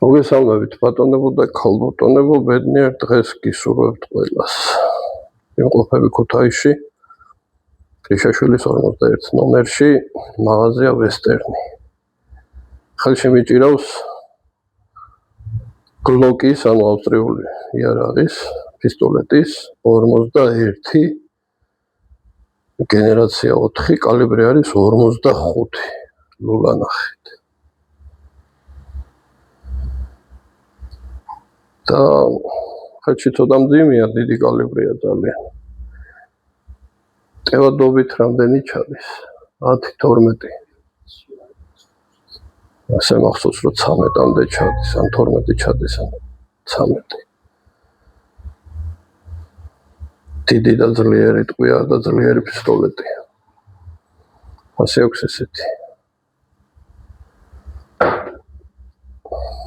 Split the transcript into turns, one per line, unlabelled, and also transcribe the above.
მოგესალმებით ბატონებო და ქალბატონებო, ბედნიერ დღეს გისურვებთ ყველას. იმყოფები ქუთაისში, ქრიშაშვილის 41 ნომერში, მაღაზია ვესტერნი. ხელში მიჭირავს გლოკის, ანუ ავსტრიული იარაღის, პისტოლეტის 41 გენერაცია 4, კალიბრი არის 45 ლულა ნახეთ. და ხელში ცოტა მძიმეა, დიდი კალიბრია ძალიან. ტევადობით რამდენი ჩადის? 10-12. ასე მახსოვს, რომ 13-მდე ჩადის, ან 12 ჩადის, ან 13. დიდი და ძლიერი ტყვია და ძლიერი პისტოლეტია. ასე აქვს ესეთი.